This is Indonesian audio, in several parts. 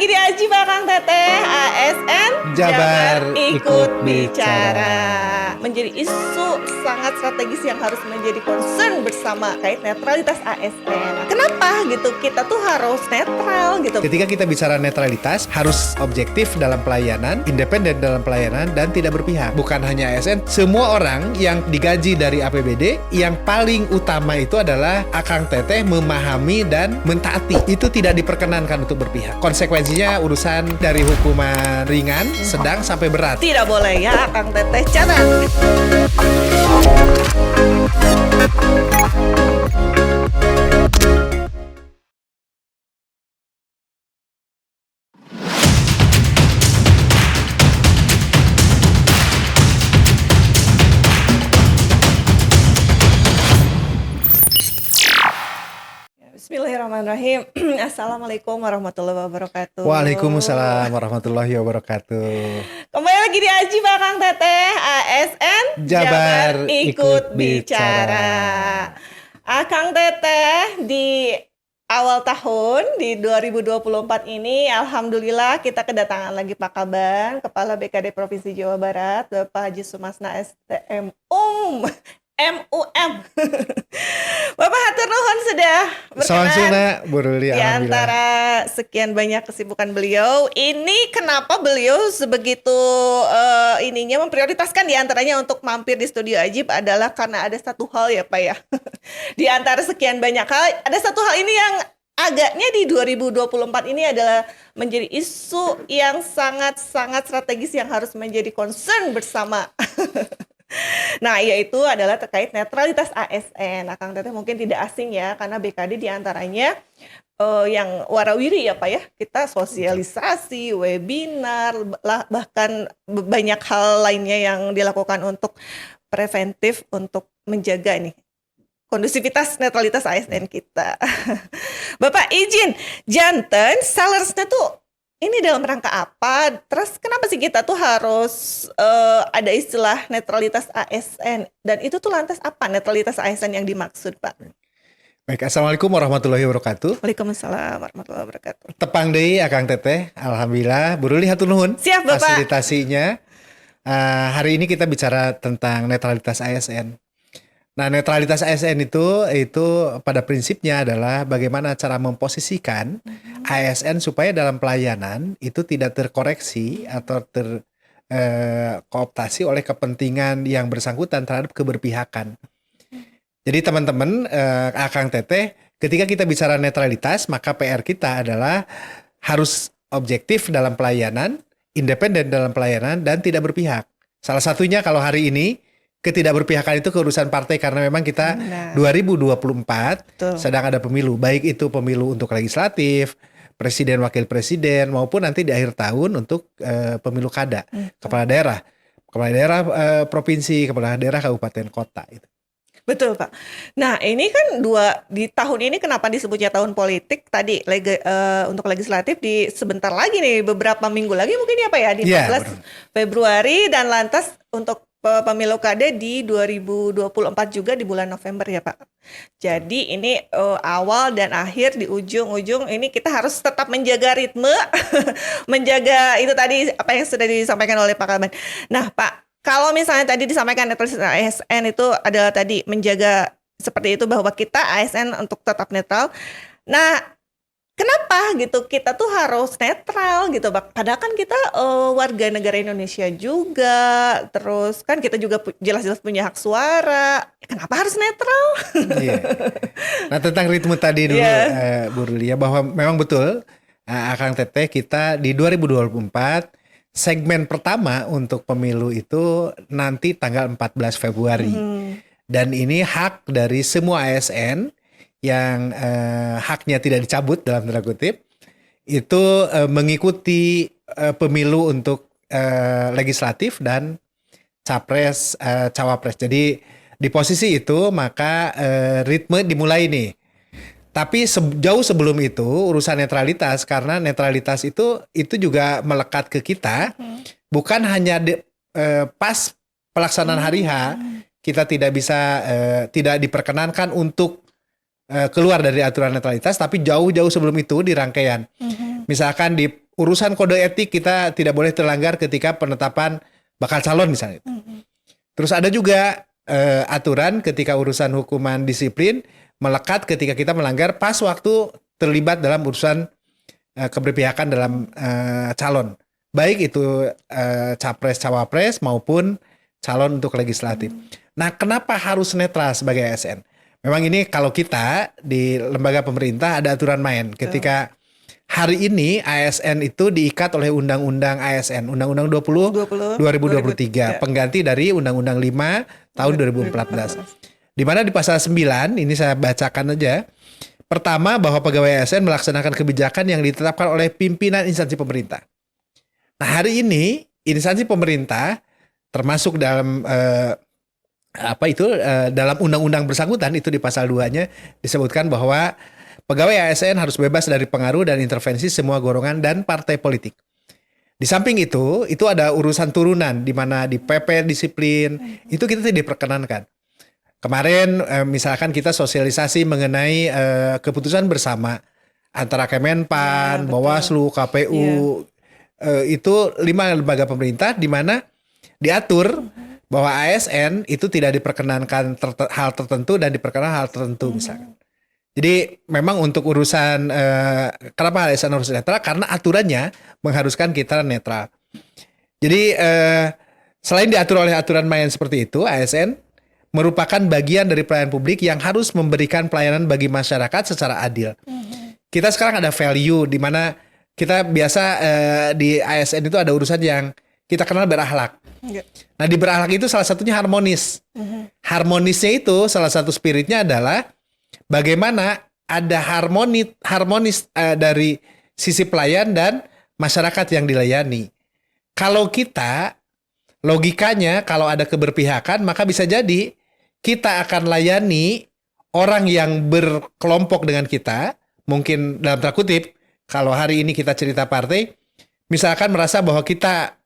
lagi di Aji Bakang Teteh ASN Jabar ikut bicara. menjadi isu sangat strategis yang harus menjadi concern bersama kait netralitas ASN. Kenapa gitu kita tuh harus netral gitu? Ketika kita bicara netralitas, harus objektif dalam pelayanan, independen dalam pelayanan, dan tidak berpihak. Bukan hanya ASN, semua orang yang digaji dari APBD, yang paling utama itu adalah Akang Teteh memahami dan mentaati. Itu tidak diperkenankan untuk berpihak. Konsekuensinya urusan dari hukuman ringan, sedang, sampai berat. Tidak boleh ya Akang Teteh, catat. Bismillahirrahmanirrahim. Assalamualaikum warahmatullahi wabarakatuh. Waalaikumsalam warahmatullahi wabarakatuh. Kembali lagi di Aji Bakang Teteh ASN Jabar ikut bicara. Akang Teteh di awal tahun di 2024 ini alhamdulillah kita kedatangan lagi Pak Kaban, Kepala BKD Provinsi Jawa Barat, Bapak Haji Sumasna STM MUM. Bapak hatur nuhun sudah berkenan Buruli, di antara sekian banyak kesibukan beliau. Ini kenapa beliau sebegitu ininya memprioritaskan di antaranya untuk mampir di studio Ajib adalah karena ada satu hal ya Pak ya. Di antara sekian banyak hal, ada satu hal ini yang agaknya di 2024 ini adalah menjadi isu yang sangat-sangat strategis yang harus menjadi concern bersama. Nah, yaitu adalah terkait netralitas ASN. Akang Teteh mungkin tidak asing ya, karena BKD diantaranya yang warawiri ya Pak ya. Kita sosialisasi, webinar, bahkan banyak hal lainnya yang dilakukan untuk preventif untuk menjaga nih kondusivitas netralitas ASN kita. Bapak izin, janten salersnya tuh ini dalam rangka apa? Terus kenapa sih kita tuh harus ada istilah netralitas ASN? Dan itu tuh lantas apa netralitas ASN yang dimaksud, Pak? Baik, Assalamualaikum warahmatullahi wabarakatuh. Waalaikumsalam warahmatullahi wabarakatuh. Tepang deui Akang Teteh, alhamdulillah. Buruli hatur nuhun. Siap, Bapak. Fasilitasinya. Hari ini kita bicara tentang netralitas ASN. Nah, netralitas ASN itu pada prinsipnya adalah bagaimana cara memposisikan ASN supaya dalam pelayanan itu tidak terkoreksi atau terkooptasi oleh kepentingan yang bersangkutan terhadap keberpihakan. Jadi teman-teman, Akang Teteh, ketika kita bicara netralitas, maka PR kita adalah harus objektif dalam pelayanan, independen dalam pelayanan, dan tidak berpihak. Salah satunya kalau hari ini ketidakberpihakan itu keurusan partai karena memang kita 2024 Betul. sedang ada pemilu, baik itu pemilu untuk legislatif, presiden, wakil presiden, maupun nanti di akhir tahun untuk pemilu kada, kepala daerah provinsi, kepala daerah kabupaten kota itu. Betul Pak. Nah ini kan di tahun ini kenapa disebutnya tahun politik tadi untuk legislatif di sebentar lagi nih beberapa minggu lagi mungkin ya Pak ya di 14 Februari dan lantas untuk pemilu kada di 2024 juga di bulan November ya Pak. Jadi ini awal dan akhir di ujung-ujung ini kita harus tetap menjaga ritme, menjaga itu tadi apa yang sudah disampaikan oleh Pak Kaban. Nah Pak, kalau misalnya tadi disampaikan netralitas ASN itu adalah tadi menjaga seperti itu bahwa kita ASN untuk tetap netral. Nah, kenapa gitu kita tuh harus netral gitu, Pak? Padahal kan kita warga negara Indonesia juga, terus kan kita juga jelas-jelas punya hak suara. Kenapa harus netral? Iya. Nah tentang ritme tadi dulu, Bu Rulia, bahwa memang betul Akang Teteh kita di 2024 segmen pertama untuk pemilu itu nanti tanggal 14 Februari. Dan ini hak dari semua ASN yang haknya tidak dicabut dalam tanda kutip itu mengikuti pemilu untuk legislatif dan capres cawapres. Jadi di posisi itu maka ritme dimulai nih. Tapi jauh sebelum itu urusan netralitas, karena netralitas itu juga melekat ke kita, bukan hanya pas pelaksanaan hari H kita tidak bisa tidak diperkenankan untuk keluar dari aturan netralitas, tapi jauh-jauh sebelum itu di rangkaian. Misalkan di urusan kode etik kita tidak boleh terlanggar ketika penetapan bakal calon misalnya. Terus ada juga aturan ketika urusan hukuman disiplin melekat ketika kita melanggar pas waktu terlibat dalam urusan keberpihakan dalam calon. Baik itu capres cawapres maupun calon untuk legislatif. Nah, kenapa harus netral sebagai ASN? Memang ini kalau kita di lembaga pemerintah ada aturan main. Ketika hari ini ASN itu diikat oleh Undang-Undang ASN, Undang-Undang 20 2023, pengganti dari Undang-Undang 5 tahun 2014. Di mana di pasal 9, ini saya bacakan aja. Pertama, bahwa pegawai ASN melaksanakan kebijakan yang ditetapkan oleh pimpinan instansi pemerintah. Nah, hari ini instansi pemerintah termasuk dalam dalam undang-undang bersangkutan itu di pasal 2-nya disebutkan bahwa pegawai ASN harus bebas dari pengaruh dan intervensi semua golongan dan partai politik. Di samping itu ada urusan turunan di mana di PP disiplin itu kita tidak diperkenankan. Kemarin misalkan kita sosialisasi mengenai keputusan bersama antara Kemenpan, Bawaslu, KPU, itu 5 lembaga pemerintah di mana diatur bahwa ASN itu tidak diperkenankan hal tertentu dan diperkenankan hal tertentu misalkan. Jadi memang untuk urusan kenapa ASN harus netral? Karena aturannya mengharuskan kita netral. Jadi selain diatur oleh aturan main seperti itu, ASN merupakan bagian dari pelayanan publik yang harus memberikan pelayanan bagi masyarakat secara adil. Kita sekarang ada value di mana kita biasa di ASN itu ada urusan yang kita kenal berakhlak. Nah, di berakhlak itu salah satunya harmonis. Harmonisnya itu salah satu spiritnya adalah bagaimana ada harmonis dari sisi pelayan dan masyarakat yang dilayani. Kalau kita logikanya kalau ada keberpihakan maka bisa jadi kita akan layani orang yang berkelompok dengan kita, mungkin dalam tanda kutip kalau hari ini kita cerita partai, misalkan merasa bahwa kita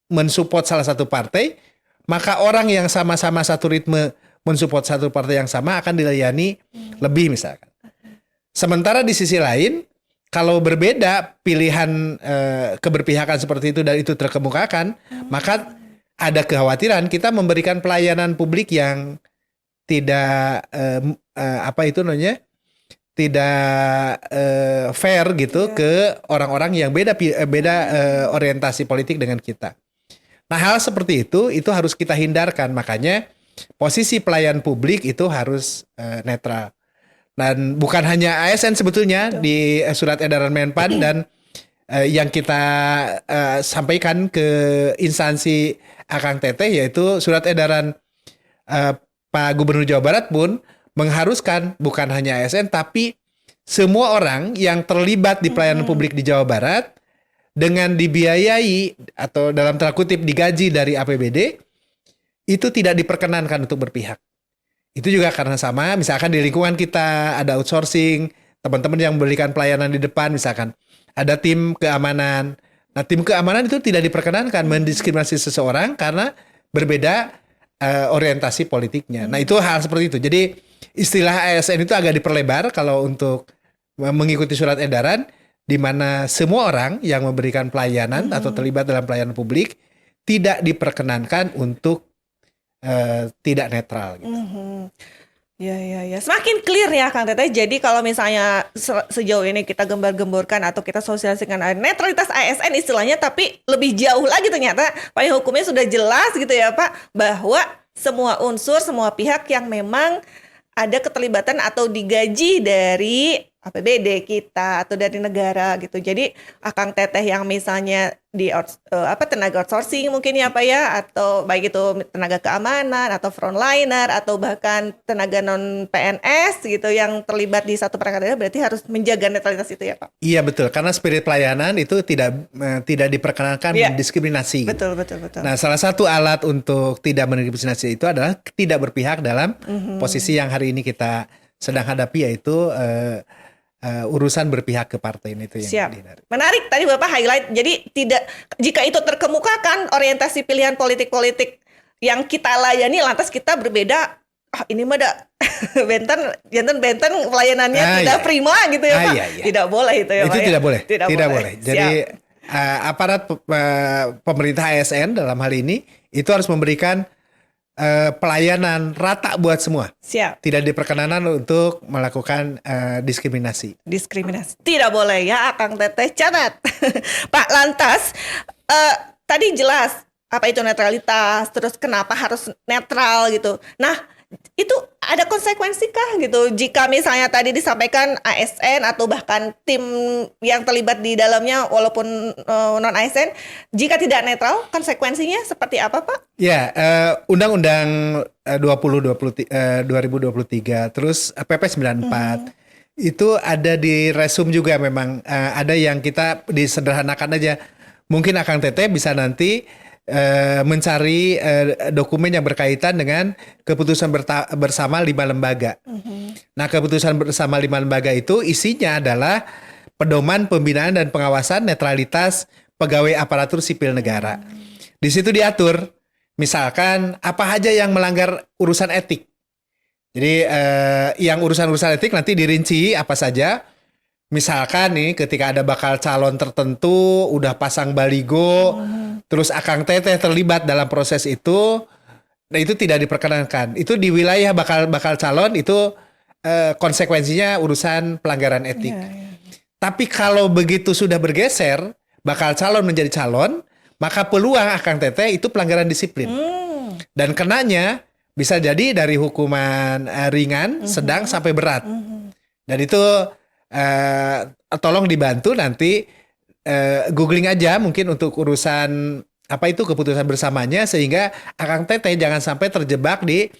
mensupport salah satu partai, maka orang yang sama-sama satu ritme mensupport satu partai yang sama akan dilayani lebih misalkan. Sementara di sisi lain, kalau berbeda pilihan keberpihakan seperti itu dan itu terkemukakan, maka ada kekhawatiran kita memberikan pelayanan publik yang tidak tidak fair gitu ke orang-orang yang beda orientasi politik dengan kita. Nah, hal seperti itu harus kita hindarkan. Makanya posisi pelayan publik itu harus netral. Dan bukan hanya ASN sebetulnya di surat edaran Menpan dan yang kita sampaikan ke instansi Akang Teteh yaitu surat edaran Pak Gubernur Jawa Barat pun mengharuskan bukan hanya ASN tapi semua orang yang terlibat di pelayanan publik di Jawa Barat dengan dibiayai atau dalam tanda kutip digaji dari APBD itu tidak diperkenankan untuk berpihak. Itu juga karena sama, misalkan di lingkungan kita ada outsourcing, teman-teman yang memberikan pelayanan di depan misalkan ada tim keamanan. Nah, tim keamanan itu tidak diperkenankan mendiskriminasi seseorang karena berbeda orientasi politiknya. Nah, itu hal seperti itu. Jadi istilah ASN itu agak diperlebar kalau untuk mengikuti surat edaran di mana semua orang yang memberikan pelayanan atau terlibat dalam pelayanan publik tidak diperkenankan untuk tidak netral gitu. Ya. Semakin clear ya Kang Teteh. Jadi kalau misalnya sejauh ini kita gembar-gemborkan atau kita sosialisasikan netralitas ASN istilahnya, tapi lebih jauh lagi ternyata payung hukumnya sudah jelas gitu ya Pak, bahwa semua unsur, semua pihak yang memang ada keterlibatan atau digaji dari APBD kita atau dari negara gitu. Jadi Akang Teteh yang misalnya di tenaga outsourcing mungkin ya Pak ya, atau baik itu tenaga keamanan atau frontliner atau bahkan tenaga non PNS gitu yang terlibat di satu perangkat daerah, berarti harus menjaga netralitas itu ya Pak. Iya betul, karena spirit pelayanan itu tidak diperkenankan diskriminasi. Betul. Nah, salah satu alat untuk tidak mendiskriminasi itu adalah tidak berpihak dalam posisi yang hari ini kita sedang hadapi, yaitu urusan berpihak ke partai itu yang dihindari. Menarik tadi Bapak highlight. Jadi jika itu terkemukakan orientasi pilihan politik-politik yang kita layani lantas kita berbeda, ini mah benten pelayanannya tidak prima gitu ya Pak. Tidak boleh itu ya Pak. Itu tidak boleh. Tidak boleh. Jadi aparat pemerintah ASN dalam hal ini itu harus memberikan pelayanan rata buat semua. Siap. Tidak diperkenanan untuk melakukan diskriminasi. Diskriminasi tidak boleh ya, Akang Teteh catat. Pak, lantas tadi jelas apa itu netralitas, terus kenapa harus netral gitu. Nah, itu ada konsekuensi kah gitu jika misalnya tadi disampaikan ASN atau bahkan tim yang terlibat di dalamnya walaupun non ASN, jika tidak netral konsekuensinya seperti apa, Pak? Ya, Undang-Undang 2023 terus PP 94 itu ada di resum juga memang ada yang kita disederhanakan aja. Mungkin Akang Teteh bisa nanti mencari dokumen yang berkaitan dengan keputusan bersama 5 lembaga. Nah, keputusan bersama 5 lembaga itu isinya adalah pedoman pembinaan dan pengawasan netralitas pegawai aparatur sipil negara. Di situ diatur, misalkan apa aja yang melanggar urusan etik. Jadi yang urusan-urusan etik nanti dirinci apa saja. Misalkan nih ketika ada bakal calon tertentu udah pasang baligo, terus Akang Teteh terlibat dalam proses itu, nah itu tidak diperkenankan. Itu di wilayah bakal calon itu konsekuensinya urusan pelanggaran etik. Tapi kalau begitu sudah bergeser, bakal calon menjadi calon, maka peluang Akang Teteh itu pelanggaran disiplin. Dan kenanya bisa jadi dari hukuman ringan, sedang sampai berat. Dan itu tolong dibantu nanti googling aja mungkin untuk urusan apa itu keputusan bersamanya, sehingga Akang Teteh jangan sampai terjebak di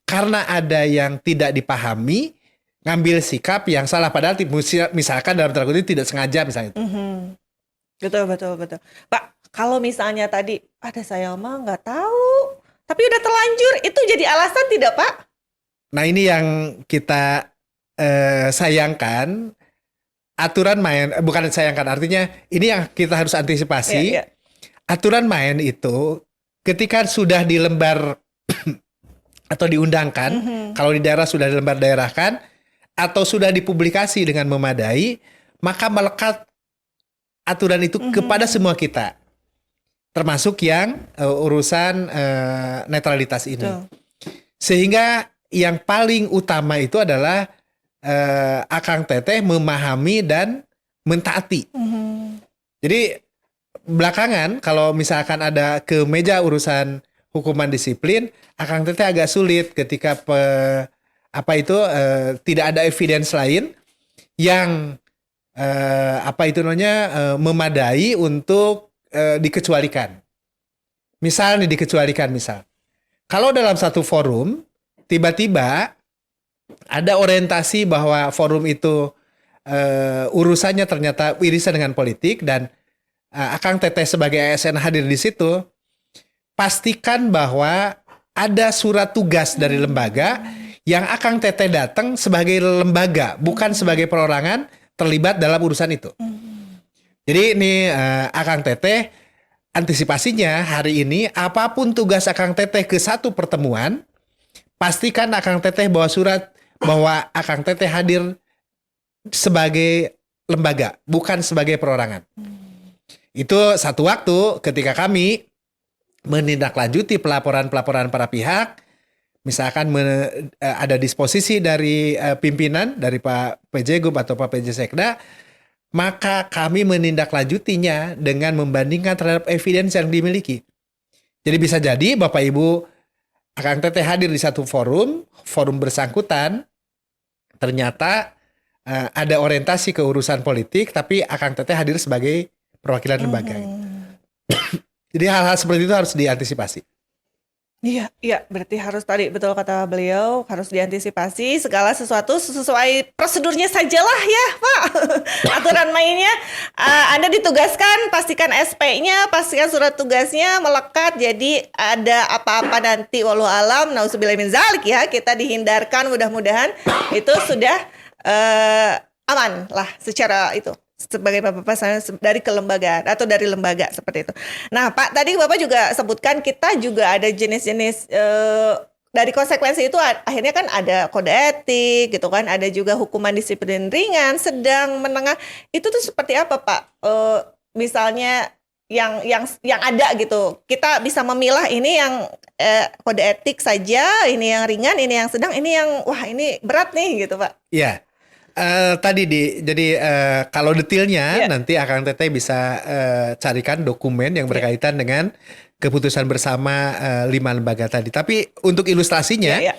karena ada yang tidak dipahami ngambil sikap yang salah padahal misalkan dalam tanda kutip tidak sengaja misalnya itu. Betul. Pak, kalau misalnya tadi ada saya mah nggak tahu tapi udah terlanjur, itu jadi alasan tidak, Pak? Nah, ini yang kita sayangkan. Aturan main, bukan sayangkan, artinya ini yang kita harus antisipasi. Aturan main itu ketika sudah di lembar atau diundangkan, kalau di daerah sudah di lembar daerahkan, atau sudah dipublikasi dengan memadai, maka melekat aturan itu kepada semua kita. Termasuk yang urusan netralitas ini. Sehingga yang paling utama itu adalah Akang Teteh memahami dan mentaati. Jadi belakangan kalau misalkan ada ke meja urusan hukuman disiplin, Akang Teteh agak sulit ketika tidak ada evidence lain yang memadai untuk dikecualikan. Misal kalau dalam satu forum tiba-tiba ada orientasi bahwa forum itu urusannya ternyata irisan dengan politik dan Akang Teteh sebagai ASN hadir di situ, pastikan bahwa ada surat tugas dari lembaga yang Akang Teteh datang sebagai lembaga, bukan sebagai perorangan terlibat dalam urusan itu. Jadi ini Akang Teteh antisipasinya hari ini apapun tugas Akang Teteh ke satu pertemuan, pastikan Akang Teteh bawa surat bahwa Akang Teteh hadir sebagai lembaga, bukan sebagai perorangan. Itu satu waktu ketika kami menindaklanjuti pelaporan para pihak, misalkan ada disposisi dari pimpinan, dari Pak PJ Gub atau Pak PJ Sekda, maka kami menindaklanjutinya dengan membandingkan terhadap evidence yang dimiliki. Jadi bisa jadi Bapak Ibu Akang Teteh hadir di satu forum bersangkutan, ternyata ada orientasi ke urusan politik, tapi Akang Teteh hadir sebagai perwakilan lembaga. Jadi hal-hal seperti itu harus diantisipasi. Iya, berarti harus tadi betul kata beliau, harus diantisipasi segala sesuatu sesuai prosedurnya sajalah ya, Pak. Aturan mainnya, Anda ditugaskan, pastikan SP-nya, pastikan surat tugasnya melekat, jadi ada apa-apa nanti walau alam, nauzubillah min zalik ya, kita dihindarkan mudah-mudahan itu sudah aman lah secara itu. Sebagai Bapak saya dari kelembagaan atau dari lembaga seperti itu. Nah, Pak, tadi Bapak juga sebutkan kita juga ada jenis-jenis dari konsekuensi itu akhirnya kan ada kode etik gitu kan, ada juga hukuman disiplin ringan, sedang, menengah. Itu tuh seperti apa, Pak? misalnya yang ada gitu. Kita bisa memilah ini yang kode etik saja, ini yang ringan, ini yang sedang, ini yang wah ini berat nih gitu, Pak. Ya, jadi kalau detailnya Iya. nanti Akang Teteh bisa carikan dokumen yang berkaitan dengan keputusan bersama 5 lembaga tadi. Tapi untuk ilustrasinya, Iya, iya.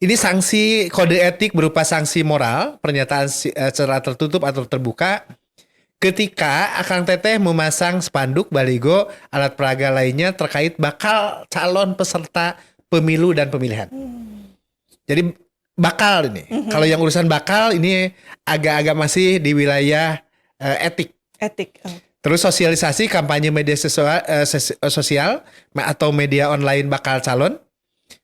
ini sanksi kode etik berupa sanksi moral, pernyataan secara tertutup atau terbuka ketika Akang Teteh memasang spanduk, baligo, alat peraga lainnya terkait bakal calon peserta pemilu dan pemilihan. Jadi bakal ini. Kalau yang urusan bakal ini agak-agak masih di wilayah etik. Etik. Oh. Terus sosialisasi kampanye media sosial atau media online bakal calon.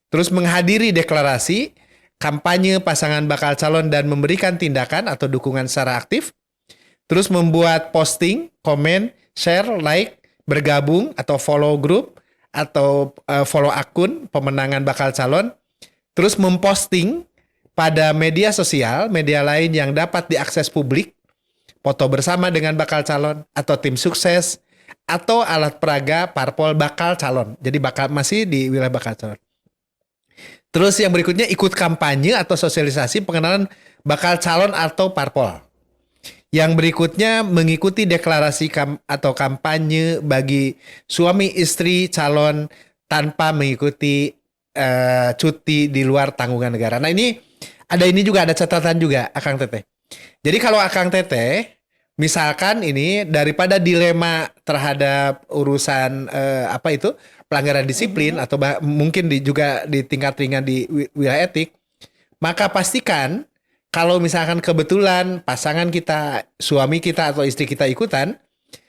Terus menghadiri deklarasi kampanye pasangan bakal calon dan memberikan tindakan atau dukungan secara aktif. Terus membuat posting, komen, share, like, bergabung atau follow grup atau follow akun pemenangan bakal calon. Terus memposting pada media sosial, media lain yang dapat diakses publik, foto bersama dengan bakal calon atau tim sukses atau alat peraga parpol bakal calon. Jadi masih di wilayah bakal calon. Terus yang berikutnya ikut kampanye atau sosialisasi pengenalan bakal calon atau parpol. Yang berikutnya mengikuti deklarasi atau kampanye bagi suami istri calon tanpa mengikuti cuti di luar tanggungan negara. Nah ini ada catatan juga Akang Teteh. Jadi kalau Akang Teteh misalkan ini daripada dilema terhadap urusan pelanggaran disiplin atau mungkin juga di tingkat ringan di wilayah etik, maka pastikan kalau misalkan kebetulan pasangan kita, suami kita atau istri kita ikutan,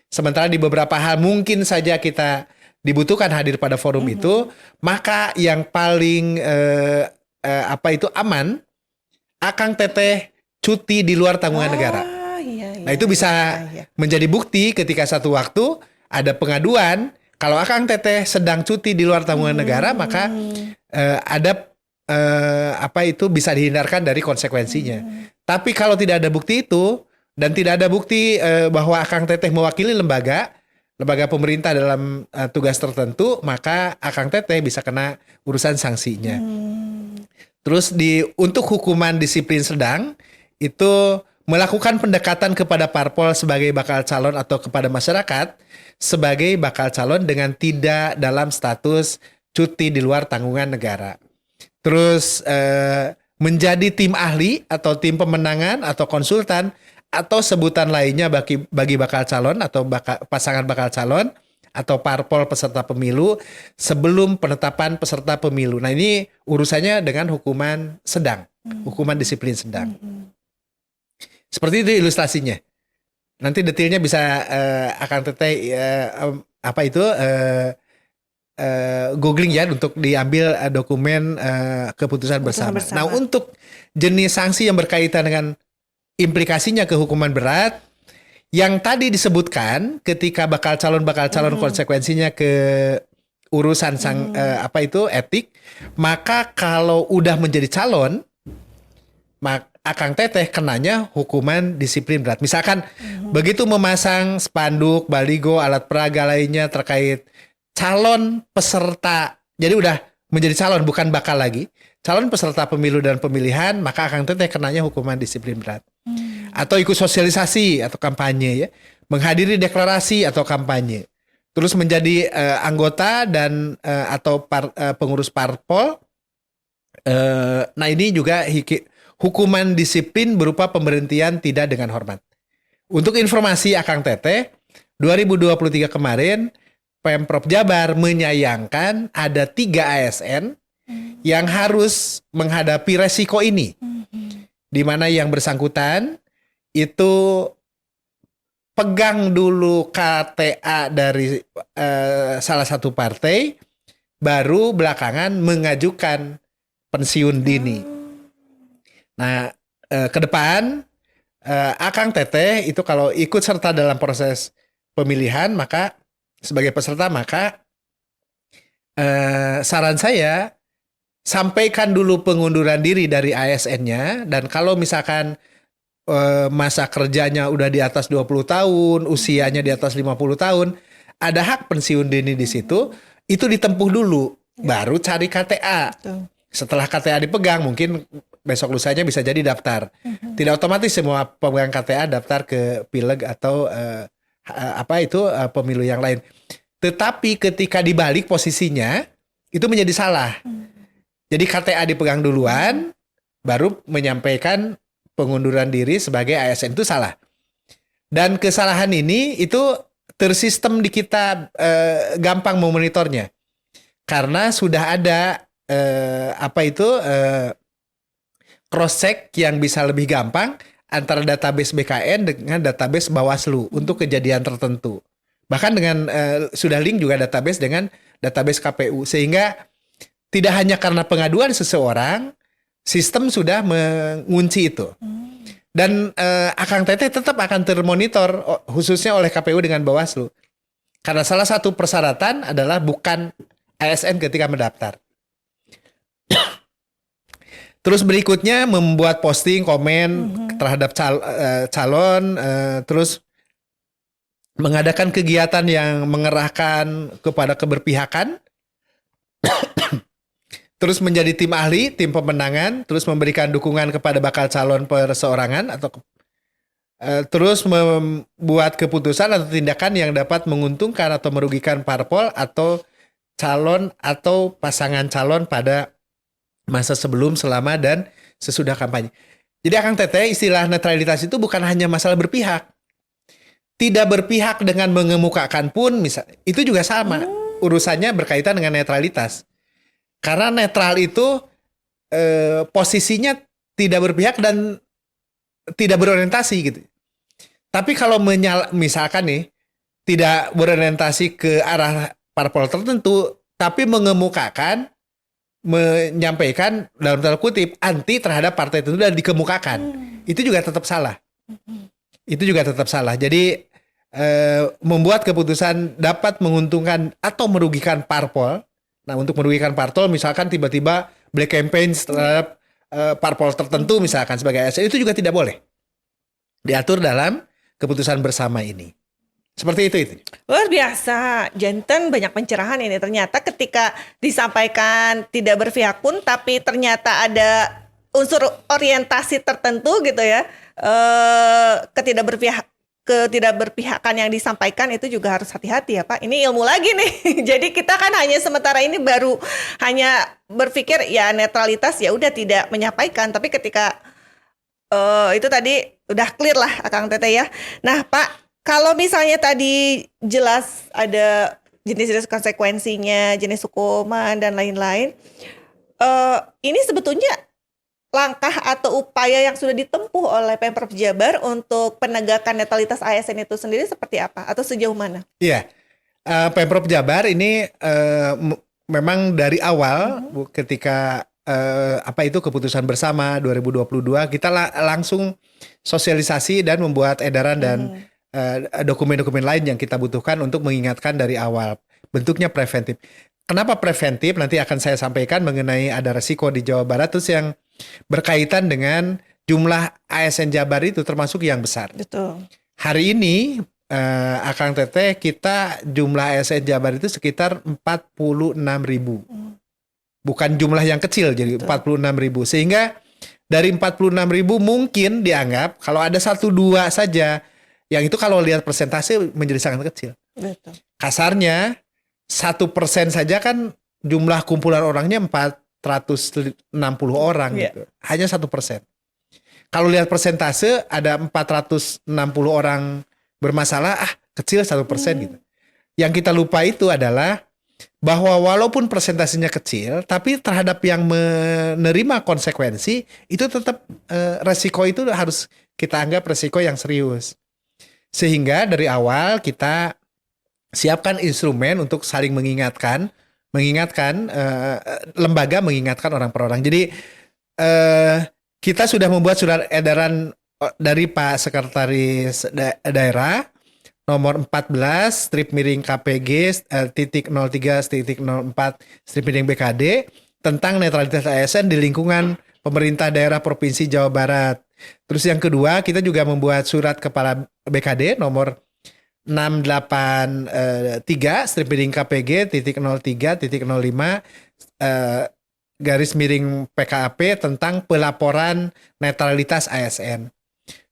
sementara di beberapa hal mungkin saja kita dibutuhkan hadir pada forum itu, maka yang paling aman, Akang Teteh cuti di luar tanggungan negara. Iya, Nah itu bisa menjadi bukti ketika satu waktu ada pengaduan, kalau Akang Teteh sedang cuti di luar tanggungan negara, maka ada bisa dihindarkan dari konsekuensinya. Tapi kalau tidak ada bukti itu dan tidak ada bukti bahwa Akang Teteh mewakili lembaga pemerintah dalam tugas tertentu, maka Akang Teteh bisa kena urusan sanksinya. Terus untuk hukuman disiplin sedang itu melakukan pendekatan kepada parpol sebagai bakal calon atau kepada masyarakat sebagai bakal calon dengan tidak dalam status cuti di luar tanggungan negara. Terus menjadi tim ahli atau tim pemenangan atau konsultan atau sebutan lainnya bagi bakal calon atau pasangan bakal calon atau parpol peserta pemilu sebelum penetapan peserta pemilu. Nah ini urusannya dengan hukuman sedang, hukuman disiplin sedang. Seperti itu ilustrasinya. Nanti detailnya bisa Akang Teteh googling ya untuk diambil dokumen keputusan bersama. Nah untuk jenis sanksi yang berkaitan dengan implikasinya ke hukuman berat, yang tadi disebutkan ketika bakal calon konsekuensinya ke urusan etik, maka kalau udah menjadi calon, Akang Teteh kenanya hukuman disiplin berat. Misalkan begitu memasang spanduk, baligo, alat peraga lainnya terkait calon peserta, jadi udah menjadi calon bukan bakal lagi, calon peserta pemilu dan pemilihan, maka Akang Teteh kenanya hukuman disiplin berat. Atau ikut sosialisasi atau kampanye ya, menghadiri deklarasi atau kampanye, terus menjadi anggota dan atau pengurus parpol. Nah ini juga hukuman disiplin berupa pemberhentian tidak dengan hormat. Untuk informasi Akang Teteh, 2023 kemarin Pemprov Jabar menyayangkan ada 3 ASN yang harus menghadapi resiko ini, di mana yang bersangkutan itu pegang dulu KTA dari salah satu partai, baru belakangan mengajukan pensiun dini. Nah, ke depan Akang Teteh itu kalau ikut serta dalam proses pemilihan, maka sebagai peserta, maka saran saya sampaikan dulu pengunduran diri dari ASN-nya, dan kalau misalkan masa kerjanya udah di atas 20 tahun, usianya di atas 50 tahun, ada hak pensiun dini di situ, itu ditempuh dulu, baru cari KTA. Betul. Setelah KTA dipegang, mungkin besok lusanya bisa jadi daftar. Tidak otomatis semua pemegang KTA daftar ke pileg atau pemilu yang lain. Tetapi ketika dibalik posisinya, itu menjadi salah. Jadi KTA dipegang duluan, baru menyampaikan pengunduran diri sebagai ASN, itu salah. Dan kesalahan ini itu tersistem di kita, gampang memonitornya. Karena sudah ada cross check yang bisa lebih gampang antara database BKN dengan database Bawaslu untuk kejadian tertentu. Bahkan dengan sudah link juga database dengan database KPU, sehingga tidak hanya karena pengaduan seseorang, sistem sudah mengunci itu. Dan Akang Teteh tetap akan termonitor khususnya oleh KPU dengan Bawaslu. Karena salah satu persyaratan adalah bukan ASN ketika mendaftar. Terus berikutnya membuat posting, komen terhadap calon, terus mengadakan kegiatan yang mengerahkan kepada keberpihakan, terus menjadi tim ahli, tim pemenangan, terus memberikan dukungan kepada bakal calon perseorangan, atau terus membuat keputusan atau tindakan yang dapat menguntungkan atau merugikan parpol atau calon atau pasangan calon pada masa sebelum, selama, dan sesudah kampanye. Jadi Akang Teteh, istilah netralitas itu bukan hanya masalah berpihak. Tidak berpihak dengan mengemukakan pun, misalnya, itu juga sama. Urusannya berkaitan dengan netralitas. Karena netral itu posisinya tidak berpihak dan tidak berorientasi gitu. Tapi kalau misalkan nih, tidak berorientasi ke arah parpol tertentu, tapi mengemukakan, menyampaikan dalam tanda kutip anti terhadap partai tertentu dan dikemukakan, itu juga tetap salah. Itu juga tetap salah. Jadi membuat keputusan dapat menguntungkan atau merugikan parpol. Nah, untuk merugikan parpol, misalkan tiba-tiba black campaign terhadap parpol tertentu, misalkan sebagai ASN, itu juga tidak boleh diatur dalam keputusan bersama ini. Seperti itu. Luar biasa, jantan banyak pencerahan ini. Ternyata ketika disampaikan tidak berpihak pun, tapi ternyata ada unsur orientasi tertentu gitu ya, ketidakberpihakan yang disampaikan itu juga harus hati-hati ya Pak. Ini ilmu lagi nih. Jadi kita kan hanya sementara ini baru hanya berpikir ya netralitas, ya udah tidak menyampaikan. Tapi ketika itu tadi udah clear lah Akang Teteh ya. Nah Pak, kalau misalnya tadi jelas ada jenis-jenis konsekuensinya, jenis hukuman dan lain-lain, ini sebetulnya langkah atau upaya yang sudah ditempuh oleh Pemprov Jabar untuk penegakan netralitas ASN itu sendiri seperti apa atau sejauh mana? Iya, Pemprov Jabar ini memang dari awal ketika keputusan bersama 2022 kita langsung sosialisasi dan membuat edaran dan dokumen-dokumen lain yang kita butuhkan untuk mengingatkan dari awal. Bentuknya preventif. Kenapa preventif? Nanti akan saya sampaikan mengenai ada resiko di Jawa Barat, terus yang berkaitan dengan jumlah ASN Jabar itu termasuk yang besar. Betul. Hari ini Akang Teteh, kita jumlah ASN Jabar itu sekitar 46.000. Bukan jumlah yang kecil, jadi 46.000. Sehingga dari 46.000 mungkin dianggap kalau ada 1-2 saja, yang itu kalau lihat persentase menjadi sangat kecil. Betul. Kasarnya 1% saja kan jumlah kumpulan orangnya 460 orang gitu. Hanya 1%. Kalau lihat persentase ada 460 orang bermasalah, kecil 1% gitu. Yang kita lupa itu adalah bahwa walaupun persentasenya kecil, tapi terhadap yang menerima konsekuensi itu tetap resiko itu harus kita anggap resiko yang serius. Sehingga dari awal kita siapkan instrumen untuk saling mengingatkan lembaga mengingatkan orang per orang. Jadi kita sudah membuat surat edaran dari Pak Sekretaris Daerah nomor 14 /KPG .03/04 BKD tentang netralitas ASN di lingkungan pemerintah daerah Provinsi Jawa Barat. Terus yang kedua, kita juga membuat surat kepala BKD nomor 683 strip miring KPG titik 03 titik 05 garis miring PKAP tentang pelaporan netralitas ASN.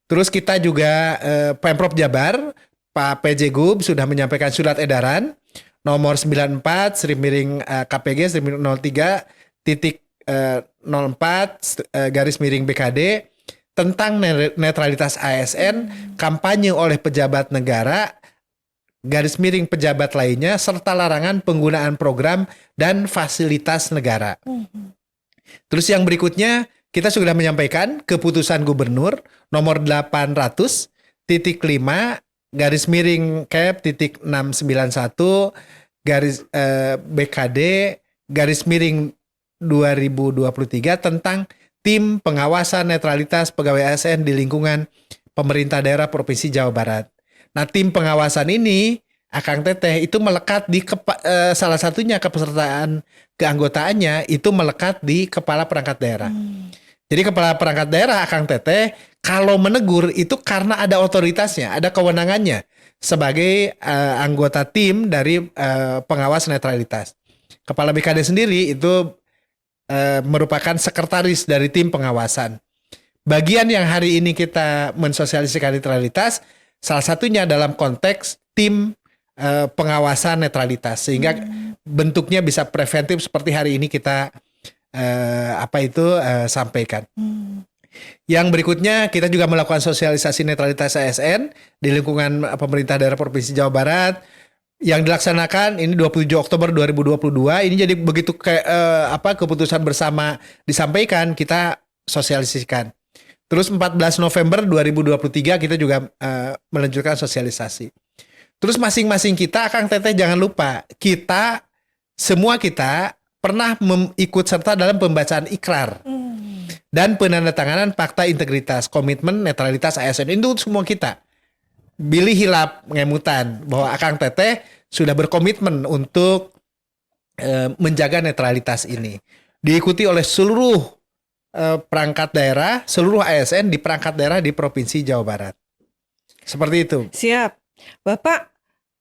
Terus kita juga Pemprov Jabar, Pak PJ Gub sudah menyampaikan surat edaran nomor 94 strip miring KPG strip miring 03 titik 04 garis miring BKD tentang netralitas ASN, kampanye oleh pejabat negara, garis miring pejabat lainnya, serta larangan penggunaan program dan fasilitas negara. Terus yang berikutnya, kita sudah menyampaikan keputusan gubernur nomor 800 titik 5 garis miring cap titik 691 garis BKD garis miring 2023 tentang tim pengawasan netralitas pegawai ASN di lingkungan pemerintah daerah Provinsi Jawa Barat. Nah, tim pengawasan ini, Akang Teteh, itu melekat di salah satunya kepesertaan keanggotaannya itu melekat di kepala perangkat daerah. Jadi kepala perangkat daerah Akang Teteh kalau menegur itu karena ada otoritasnya, ada kewenangannya sebagai anggota tim dari pengawas netralitas. Kepala BKD sendiri itu merupakan sekretaris dari tim pengawasan. Bagian yang hari ini kita mensosialisasikan netralitas, salah satunya dalam konteks tim pengawasan netralitas, sehingga bentuknya bisa preventif seperti hari ini kita sampaikan. Yang berikutnya kita juga melakukan sosialisasi netralitas ASN di lingkungan pemerintah daerah Provinsi Jawa Barat yang dilaksanakan ini 27 Oktober 2022. Ini jadi begitu keputusan bersama disampaikan, kita sosialisasikan. Terus 14 November 2023 kita juga meluncurkan sosialisasi. Terus masing-masing kita, Akang Teteh, jangan lupa, semua kita pernah ikut serta dalam pembacaan ikrar dan penandatanganan fakta integritas, komitmen netralitas ASN. Itu semua kita. Billy hilap ngemutan bahwa Akang Teteh sudah berkomitmen untuk menjaga netralitas ini. Diikuti oleh seluruh perangkat daerah, seluruh ASN di perangkat daerah di Provinsi Jawa Barat. Seperti itu. Siap. Bapak,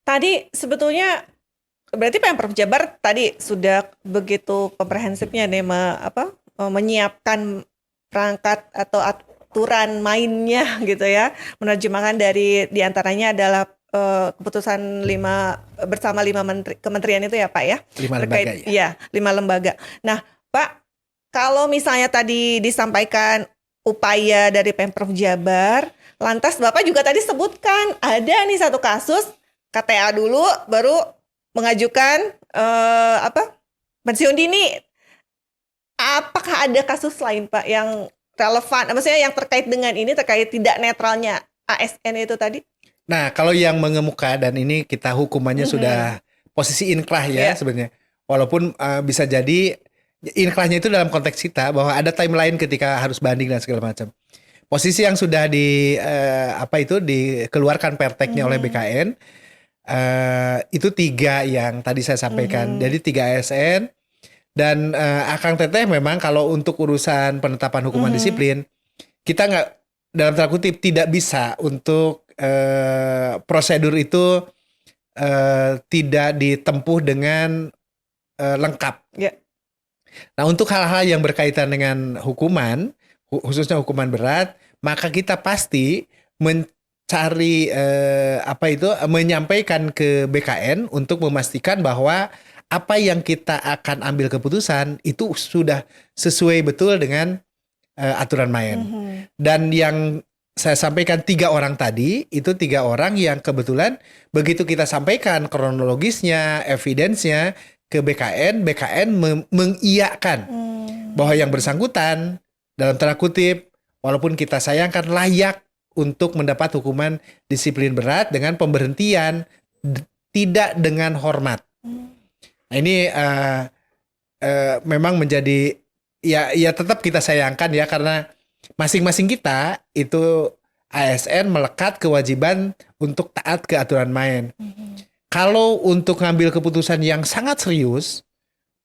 tadi sebetulnya berarti Pemprov Jabar tadi sudah begitu komprehensifnya nih menyiapkan perangkat atau aturan mainnya gitu ya. Menerjemahkan dari diantaranya adalah keputusan 5 bersama 5 kementerian itu ya Pak ya. 5 lembaga ya. Iya, 5 lembaga. Nah, Pak, kalau misalnya tadi disampaikan upaya dari Pemprov Jabar, lantas Bapak juga tadi sebutkan ada nih satu kasus KTA dulu baru mengajukan pensiun dini. Apakah ada kasus lain Pak yang relevan, maksudnya yang terkait dengan ini, terkait tidak netralnya ASN itu tadi? Nah, kalau yang mengemuka dan ini kita hukumannya sudah posisi inkrah ya sebenarnya. Walaupun bisa jadi inkrahnya itu dalam konteks kita bahwa ada timeline ketika harus banding dan segala macam. Posisi yang sudah dikeluarkan perteknya oleh BKN itu 3 yang tadi saya sampaikan. Jadi 3 ASN dan Akang Teteh memang kalau untuk urusan penetapan hukuman disiplin kita nggak, dalam tanda kutip, tidak bisa untuk prosedur itu tidak ditempuh dengan lengkap. Nah, untuk hal-hal yang berkaitan dengan hukuman, khususnya hukuman berat, maka kita pasti mencari menyampaikan ke BKN untuk memastikan bahwa apa yang kita akan ambil keputusan itu sudah sesuai betul dengan aturan main. Dan yang saya sampaikan 3 orang tadi, itu 3 orang yang kebetulan begitu kita sampaikan kronologisnya, evidence-nya ke BKN mengiyakan bahwa yang bersangkutan dalam tanda kutip, walaupun kita sayangkan, layak untuk mendapat hukuman disiplin berat dengan pemberhentian tidak dengan hormat. Nah, ini memang menjadi ya tetap kita sayangkan ya, karena masing-masing kita itu ASN melekat kewajiban untuk taat ke aturan main. Kalau untuk ngambil keputusan yang sangat serius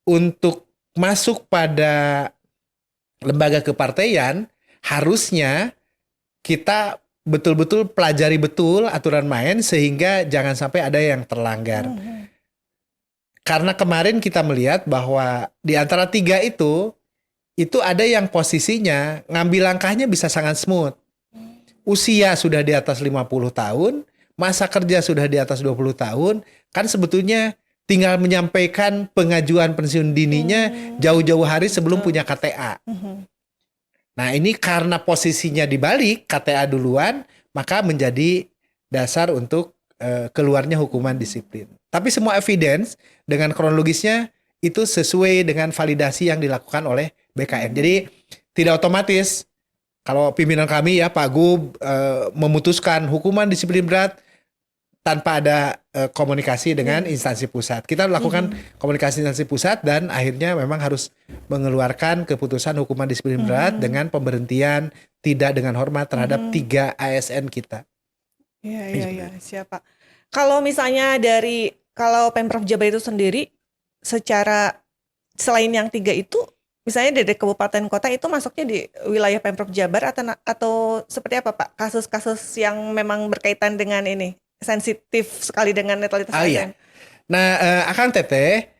untuk masuk pada lembaga kepartaian, harusnya kita betul-betul pelajari betul aturan main sehingga jangan sampai ada yang terlanggar. Karena kemarin kita melihat bahwa di antara 3 itu ada yang posisinya ngambil langkahnya bisa sangat smooth. Usia sudah di atas 50 tahun, masa kerja sudah di atas 20 tahun, kan sebetulnya tinggal menyampaikan pengajuan pensiun dininya jauh-jauh hari sebelum punya KTA. Nah ini karena posisinya dibalik, KTA duluan, maka menjadi dasar untuk keluarnya hukuman disiplin. Tapi semua evidence dengan kronologisnya itu sesuai dengan validasi yang dilakukan oleh BKN. Jadi tidak otomatis kalau pimpinan kami ya Pak Gub memutuskan hukuman disiplin berat tanpa ada komunikasi dengan instansi pusat. Kita lakukan komunikasi instansi pusat dan akhirnya memang harus mengeluarkan keputusan hukuman disiplin berat dengan pemberhentian tidak dengan hormat terhadap 3 ASN kita. Iya, siapa? Kalau misalnya kalau Pemprov Jabar itu sendiri secara selain yang 3 itu, misalnya dari kabupaten kota itu masuknya di wilayah Pemprov Jabar atau seperti apa Pak? Kasus-kasus yang memang berkaitan dengan ini sensitif sekali dengan netralitas ASN. Iya. Nah, Akang Teteh,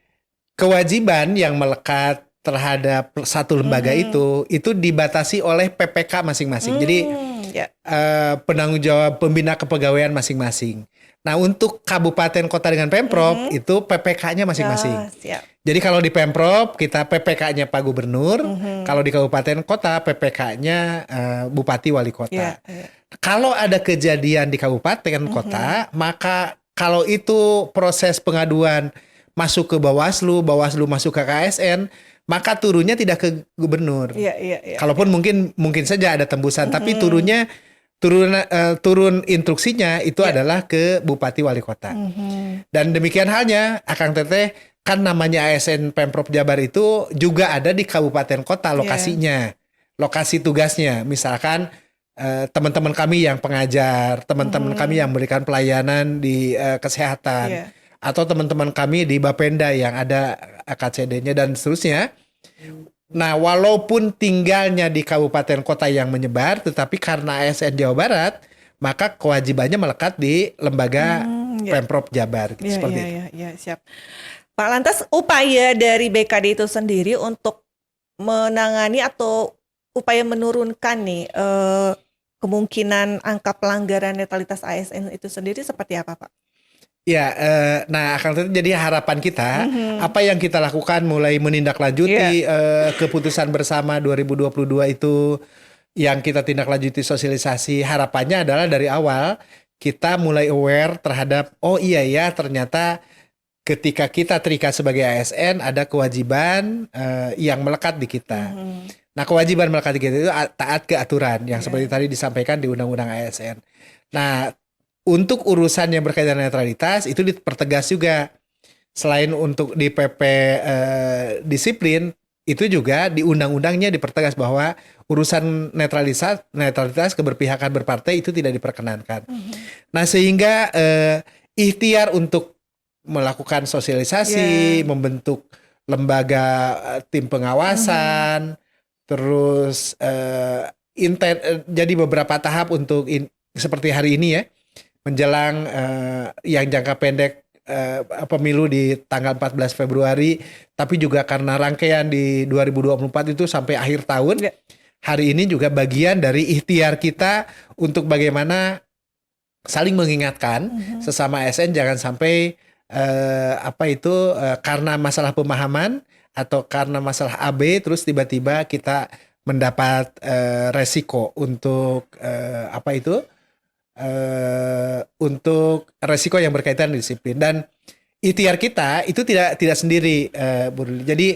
kewajiban yang melekat terhadap satu lembaga itu dibatasi oleh PPK masing-masing. Jadi penanggung jawab pembina kepegawaian masing-masing. Nah, untuk kabupaten kota dengan Pemprov itu PPK-nya masing-masing. Jadi kalau di Pemprov kita PPK-nya Pak Gubernur, kalau di kabupaten kota PPK-nya Bupati Wali Kota. Kalau ada kejadian di kabupaten kota, maka kalau itu proses pengaduan masuk ke Bawaslu, Bawaslu masuk ke KSN, maka turunnya tidak ke gubernur. Kalaupun mungkin saja ada tembusan, tapi turun instruksinya itu adalah ke Bupati Wali Kota. Dan demikian halnya Akang Teteh, kan namanya ASN Pemprov Jabar itu juga ada di kabupaten kota lokasinya, lokasi tugasnya. Misalkan teman-teman kami yang pengajar, teman-teman kami yang memberikan pelayanan di kesehatan, atau teman-teman kami di Bapenda yang ada KCD-nya dan seterusnya. Nah, walaupun tinggalnya di kabupaten kota yang menyebar, tetapi karena ASN Jawa Barat, maka kewajibannya melekat di lembaga Pemprov Jabar. Seperti itu. Siap. Pak, lantas upaya dari BKD itu sendiri untuk menangani atau upaya menurunkan nih kemungkinan angka pelanggaran netralitas ASN itu sendiri seperti apa, Pak? Ya, nah akan jadi harapan kita, apa yang kita lakukan mulai menindaklanjuti keputusan bersama 2022 itu yang kita tindaklanjuti sosialisasi, harapannya adalah dari awal kita mulai aware terhadap ternyata ketika kita terikat sebagai ASN ada kewajiban yang melekat di kita. Nah, kewajiban melekat di kita itu taat ke aturan yang seperti tadi disampaikan di Undang-Undang ASN. Nah, untuk urusan yang berkaitan netralitas itu dipertegas juga. Selain untuk di PP disiplin, itu juga di undang-undangnya dipertegas bahwa urusan netralitas keberpihakan berpartai itu tidak diperkenankan. Nah, sehingga ikhtiar untuk melakukan sosialisasi, membentuk lembaga tim pengawasan, terus jadi beberapa tahap untuk seperti hari ini ya, menjelang yang jangka pendek pemilu di tanggal 14 Februari, tapi juga karena rangkaian di 2024 itu sampai akhir tahun. Hari ini juga bagian dari ikhtiar kita untuk bagaimana saling mengingatkan sesama ASN jangan sampai karena masalah pemahaman atau karena masalah AB terus tiba-tiba kita mendapat resiko untuk untuk resiko yang berkaitan dengan disiplin. Dan ikhtiar kita itu tidak sendiri, Bu Ruli. Jadi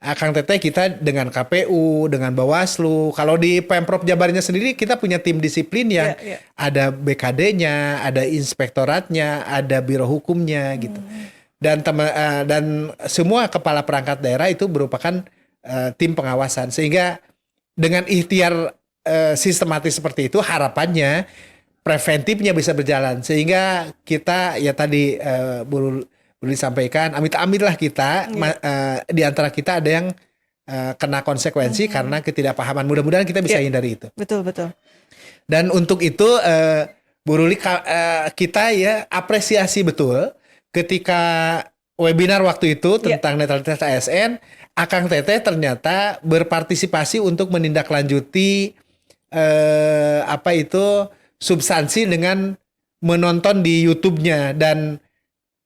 Kang Teteh kita dengan KPU, dengan Bawaslu. Kalau di Pemprov Jabarnya sendiri kita punya tim disiplin yang ada BKD-nya, ada inspektoratnya, ada biro hukumnya gitu. Dan semua kepala perangkat daerah itu merupakan tim pengawasan. Sehingga dengan ikhtiar sistematis seperti itu harapannya preventifnya bisa berjalan. Sehingga kita ya tadi Bu Ruli sampaikan, amit-amit lah kita di antara kita ada yang kena konsekuensi karena ketidakpahaman. Mudah-mudahan kita bisa hindari itu. Betul. Dan untuk itu Bu Ruli kita ya apresiasi betul ketika webinar waktu itu tentang netralitas ASN, Akang Teteh ternyata berpartisipasi untuk menindaklanjuti substansi dengan menonton di YouTube-nya dan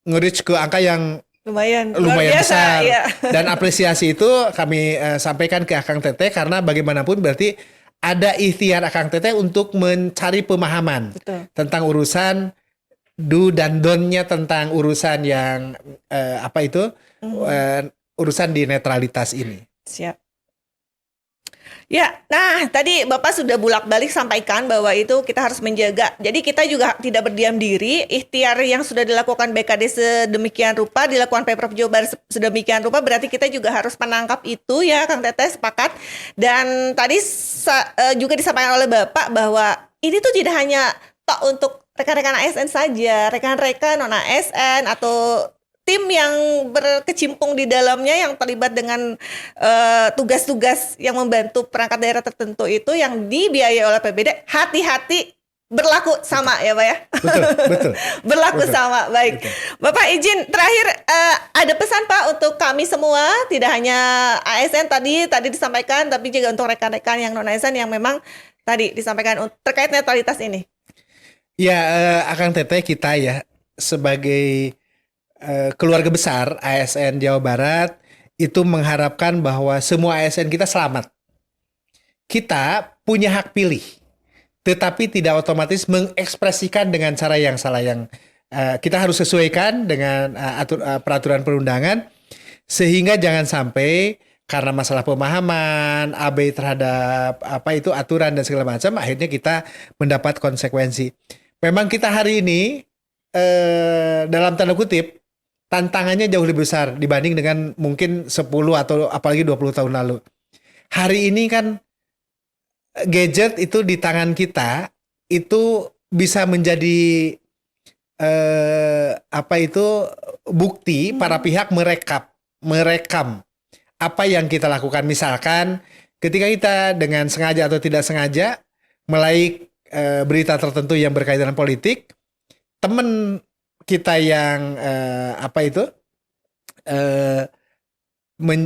nge-reach ke angka yang lumayan luar besar. Ya. Dan apresiasi itu kami sampaikan ke Akang Teteh karena bagaimanapun berarti ada ikhtiar Akang Teteh untuk mencari pemahaman tentang urusan do dan don't-nya tentang urusan yang urusan di netralitas ini. Siap. Ya, nah tadi Bapak sudah bolak-balik sampaikan bahwa itu kita harus menjaga. Jadi kita juga tidak berdiam diri. Ikhtiar yang sudah dilakukan BKD sedemikian rupa, dilakukan Pemprov Jawa Barat sedemikian rupa, berarti kita juga harus menangkap itu ya, Kang Teteh, sepakat. Dan tadi juga disampaikan oleh Bapak bahwa ini tuh tidak hanya untuk rekan-rekan ASN saja, rekan-rekan non ASN atau tim yang berkecimpung di dalamnya yang terlibat dengan tugas-tugas yang membantu perangkat daerah tertentu itu yang dibiayai oleh PBD, hati-hati berlaku sama ya Pak ya. Betul. Berlaku sama, baik. Betul. Bapak izin terakhir ada pesan Pak untuk kami semua, tidak hanya ASN tadi disampaikan, tapi juga untuk rekan-rekan yang non ASN yang memang tadi disampaikan terkait netralitas ini. Ya, Akang Teteh kita ya sebagai keluarga besar ASN Jawa Barat itu mengharapkan bahwa semua ASN kita selamat. Kita punya hak pilih, tetapi tidak otomatis mengekspresikan dengan cara yang salah. Yang kita harus sesuaikan dengan peraturan perundangan, sehingga jangan sampai karena masalah pemahaman, abai terhadap aturan dan segala macam, akhirnya kita mendapat konsekuensi. Memang kita hari ini dalam tanda kutip tantangannya jauh lebih besar dibanding dengan mungkin 10 atau apalagi 20 tahun lalu. Hari ini kan gadget itu di tangan kita itu bisa menjadi bukti para pihak merekam apa yang kita lakukan. Misalkan ketika kita dengan sengaja atau tidak sengaja melaik berita tertentu yang berkaitan dengan politik, teman kita yang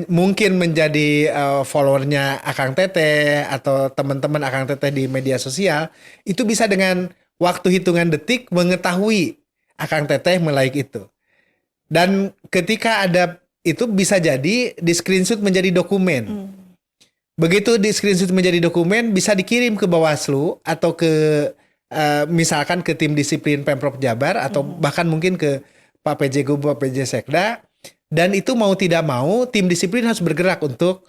mungkin menjadi followernya Akang Teteh atau teman-teman Akang Teteh di media sosial itu bisa dengan waktu hitungan detik mengetahui Akang Teteh melike itu. Dan ketika ada itu bisa jadi di screenshot menjadi dokumen. Begitu di screenshot menjadi dokumen bisa dikirim ke Bawaslu atau ke misalkan ke tim disiplin Pemprov Jabar atau bahkan mungkin ke Pak PJ Gub, Pak PJ Sekda, dan itu mau tidak mau tim disiplin harus bergerak untuk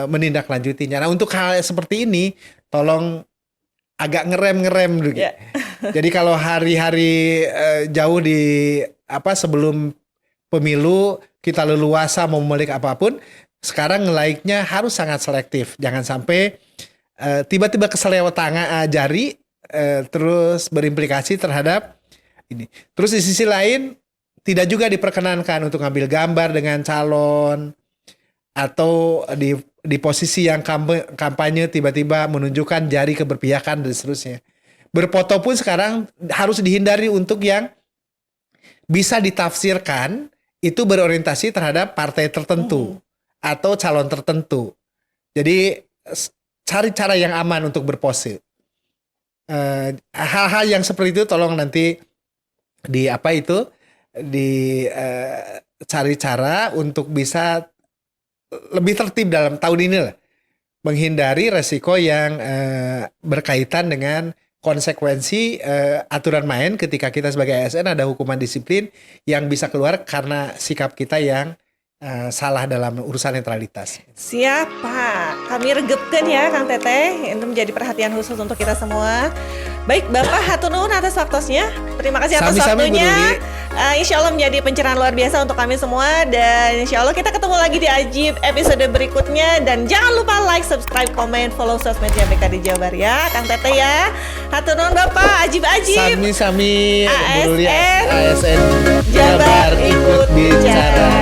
menindaklanjutinya. Nah untuk hal seperti ini tolong agak ngerem dulu. Yeah. Jadi kalau hari-hari jauh di sebelum pemilu kita leluasa mau memilih apapun, sekarang like-nya harus sangat selektif. Jangan sampai tiba-tiba keselewat tangan jari terus berimplikasi terhadap ini. Terus di sisi lain tidak juga diperkenankan untuk ngambil gambar dengan calon atau di posisi yang kampanye tiba-tiba menunjukkan jari keberpihakan dan seterusnya. Berfoto pun sekarang harus dihindari untuk yang bisa ditafsirkan itu berorientasi terhadap partai tertentu atau calon tertentu. Jadi cari cara yang aman untuk berpose. Hal-hal yang seperti itu tolong nanti cari cara untuk bisa lebih tertib dalam tahun ini lah, menghindari resiko yang berkaitan dengan konsekuensi aturan main ketika kita sebagai ASN ada hukuman disiplin yang bisa keluar karena sikap kita yang salah dalam urusan netralitas. Siap Pak, kami regepkan ya Kang Teteh, itu menjadi perhatian khusus untuk kita semua. Baik Bapak, hatur nuhun atas waktunya. Terima kasih atas waktunya. Insya Allah menjadi pencerahan luar biasa untuk kami semua. Dan insya Allah kita ketemu lagi di Ajib episode berikutnya. Dan jangan lupa like, subscribe, komen, follow sosmednya BKD Jabar ya Kang Teteh ya. Hatur nuhun Bapak, Ajib-ajib. Sami-sami ASN Jabar ikut bicara.